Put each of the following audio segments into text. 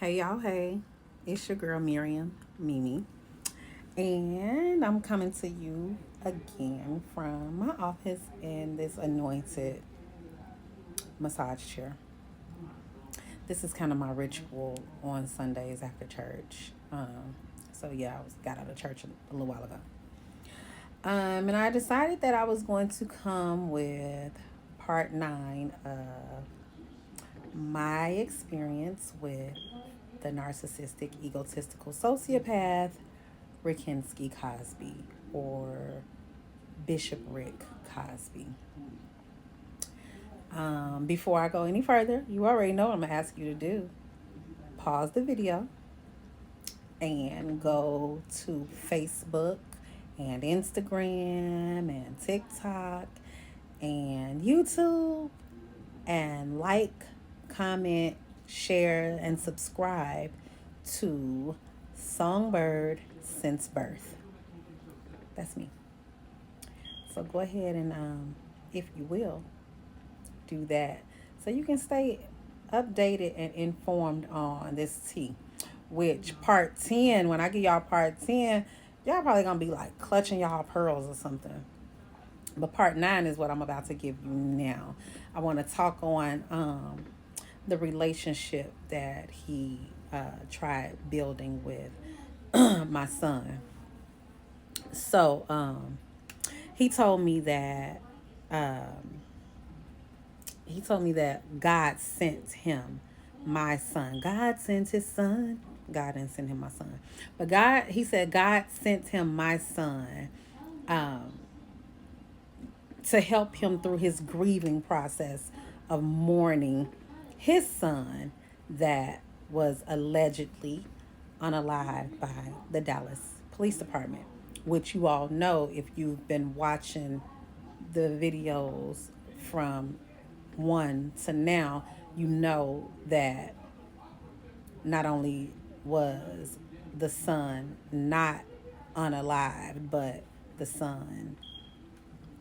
Hey y'all, hey. It's your girl Miriam, Mimi. And I'm coming to you again from my office in this anointed massage chair. This is kind of my ritual on Sundays after church. So yeah, got out of church a little while ago. And I decided that I was going to come with part 9 of my experience with the narcissistic, egotistical sociopath, Rickensky Cosby, or Bishop Rick Cosby. Before I go any further, you already know what I'm going to ask you to do. Pause the video and go to Facebook and Instagram and TikTok and YouTube and like, comment, share, and subscribe to Songbird Since Birth. That's me. So go ahead and, if you will, do that so you can stay updated and informed on this tea. Which part 10, when I give y'all part 10, y'all probably gonna be like clutching y'all pearls or something. But part 9 is what I'm about to give you now. I want to talk on the relationship that he tried building with my son. So he told me that um, God sent him my son. God sent his son. God didn't send him my son, but he said God sent him my son um, to help him through his grieving process of mourning his son that was allegedly unalived by the Dallas Police Department, which you all know if you've been watching the videos from one to now, you know that not only was the son not unalived, but the son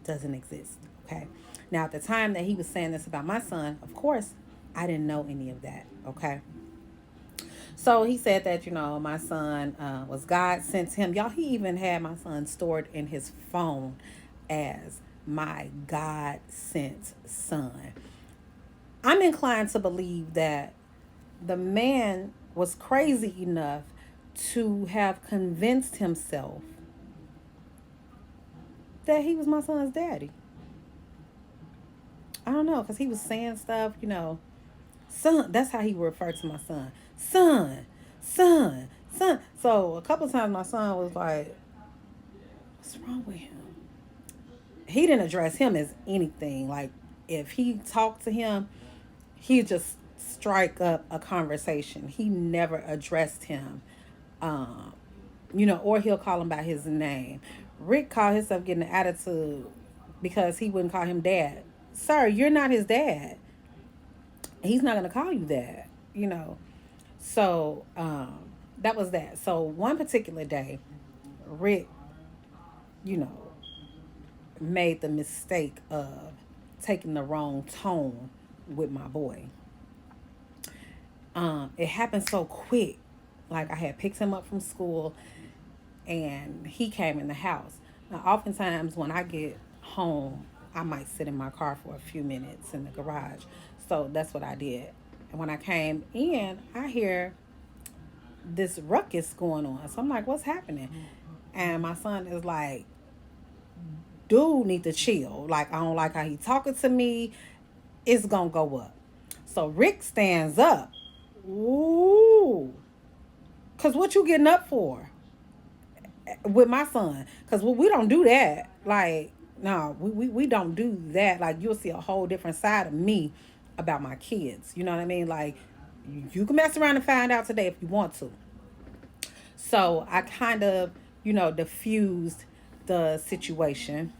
doesn't exist. Okay. Now, at the time that he was saying this about my son, of course, I didn't know any of that. Okay. So he said that, my son was God sent him. Y'all, he even had my son stored in his phone as my God sent son. I'm inclined to believe that the man was crazy enough to have convinced himself that he was my son's daddy. I don't know, because he was saying stuff, son. That's how he referred to my son. Son, son, son. So a couple of times my son was like, what's wrong with him? He didn't address him as anything. Like, if he talked to him, he just strike up a conversation. He never addressed him. Um, or he'll call him by his name. Rick called himself getting an attitude because he wouldn't call him dad. Sir, you're not his dad. He's not going to call you that, you know. So that was that. So one particular day, Rick, you know, made the mistake of taking the wrong tone with my boy. It happened so quick. Like, I had picked him up from school and he came in the house. Now, oftentimes when I get home, I might sit in my car for a few minutes in the garage. So that's what I did. And when I came in, I hear this ruckus going on. So I'm like, what's happening? And my son is like, dude need to chill. Like, I don't like how he talking to me. It's gonna go up. So Rick stands up. Ooh. Cause what you getting up for with my son? Cause we don't do that. Like, no, we don't do that. Like, you'll see a whole different side of me about my kids. You know what I mean? Like, you can mess around and find out today if you want to. So I kind of, diffused the situation,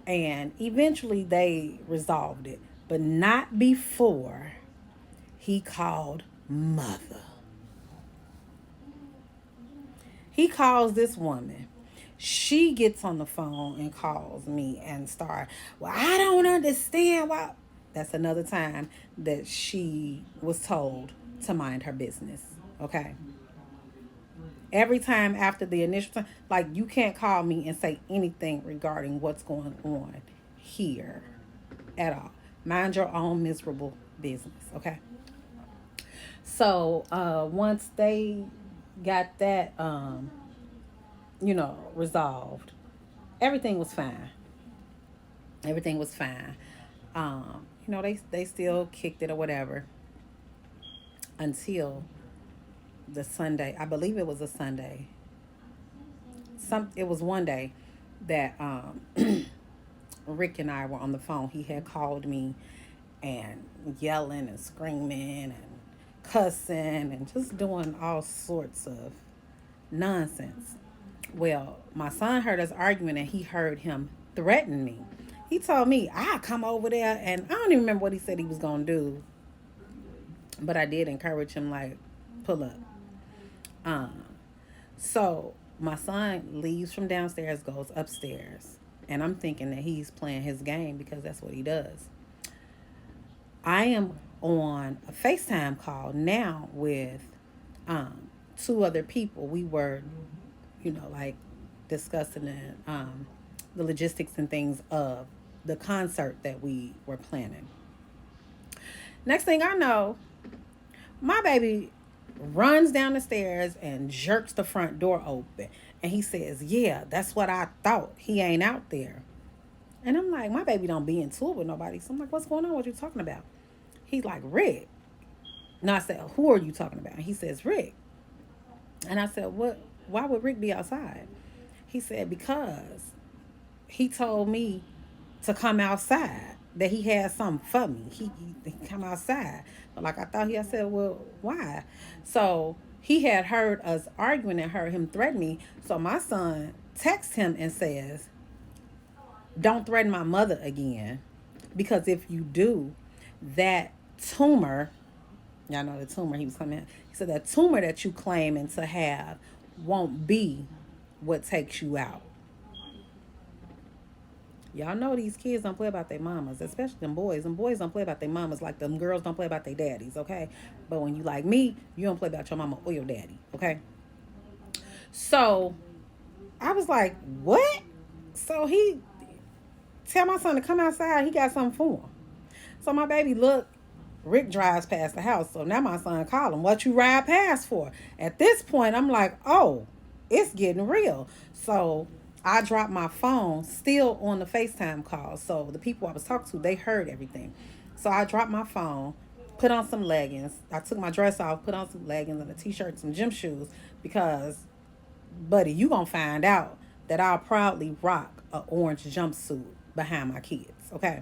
and eventually they resolved it, but not before he called mother. He calls this woman. She gets on the phone and calls me and start, well, I don't understand why. That's another time that she was told to mind her business. Okay. Every time after the initial time, like, you can't call me and say anything regarding what's going on here at all. Mind your own miserable business. Okay. So once they got that resolved, everything was fine. Everything was fine. They still kicked it or whatever until the Sunday. I believe it was a Sunday. It was one day that Rick and I were on the phone. He had called me and yelling and screaming and cussing and just doing all sorts of nonsense. Well, my son heard us arguing and he heard him threaten me. He told me I'll come over there, and I don't even remember what he said he was gonna do, but I did encourage him, like, pull up. Um, so my son leaves from downstairs, goes upstairs, and I'm thinking that he's playing his game because that's what he does. I am on a FaceTime call now with two other people. We were, like, discussing the logistics and things of the concert that we were planning. Next thing I know, my baby runs down the stairs and jerks the front door open. And he says, "Yeah, that's what I thought. He ain't out there." And I'm like, my baby don't be into it with nobody. So I'm like, "What's going on? What you talking about?" He's like, "Rick." And I said, "Who are you talking about?" And he says, "Rick." And I said, "What? Why would Rick be outside?" He said, "Because he told me to come outside, that he had something for me. He come outside." But like, I said, "Well, why?" So he had heard us arguing and heard him threaten me. So my son texts him and says, "Don't threaten my mother again, because if you do, that tumor," y'all know the tumor he was coming at. He said, "That tumor that you claiming to have won't be what takes you out." Y'all know these kids don't play about their mamas, especially them boys. Them boys don't play about their mamas like them girls don't play about their daddies, okay? But when you like me, you don't play about your mama or your daddy, okay? So I was like, "What?" So he tell my son to come outside. He got something for him. So my baby look, Rick drives past the house. So now my son call him, "What you ride past for?" At this point, I'm like, "Oh, it's getting real." So I dropped my phone, still on the FaceTime call. So the people I was talking to, they heard everything. So I dropped my phone, put on some leggings. I took my dress off, put on some leggings and a t-shirt, some gym shoes, because, buddy, you gonna find out that I'll proudly rock a orange jumpsuit behind my kids, okay?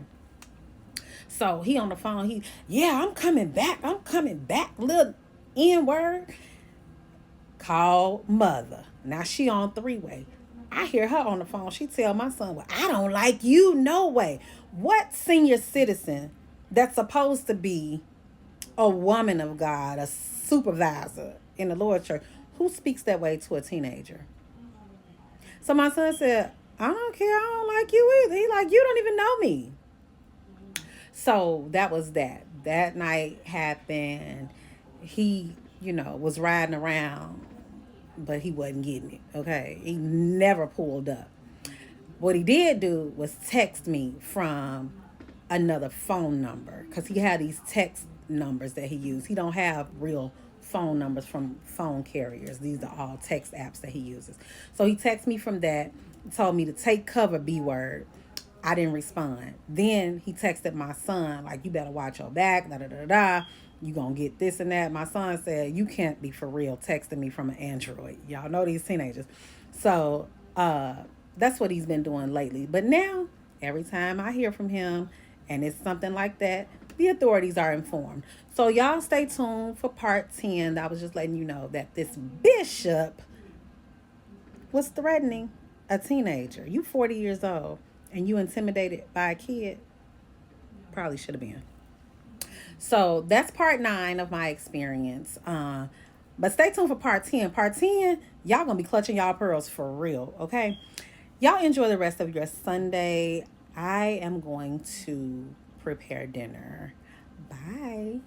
So he on the phone, "Yeah, I'm coming back. I'm coming back, little N-word." Call mother. Now she on three-way. I hear her on the phone. She tell my son, "Well, I don't like you, no way." What senior citizen that's supposed to be a woman of God, a supervisor in the Lord church, who speaks that way to a teenager? So my son said, "I don't care. I don't like you either." He like, "You don't even know me." So that was that. That night happened. He, was riding around, but he wasn't getting it. Okay. He never pulled up. What he did do was text me from another phone number, because he had these text numbers that he used. He don't have real phone numbers from phone carriers. These are all text apps that he uses. So he texted me from that, told me to take cover, B word. I didn't respond. Then he texted my son, like, "You better watch your back, da da da da. You gonna get this and that." My son said, "You can't be for real texting me from an Android." Y'all know these teenagers. So that's what he's been doing lately. But now, every time I hear from him and it's something like that, the authorities are informed. So y'all stay tuned for part 10. I was just letting you know that this bishop was threatening a teenager. You 40 years old and you intimidated by a kid? Probably should have been. So that's part 9 of my experience. But stay tuned for part 10. Part 10, y'all gonna be clutching y'all pearls for real, okay? Y'all enjoy the rest of your Sunday. I am going to prepare dinner. Bye.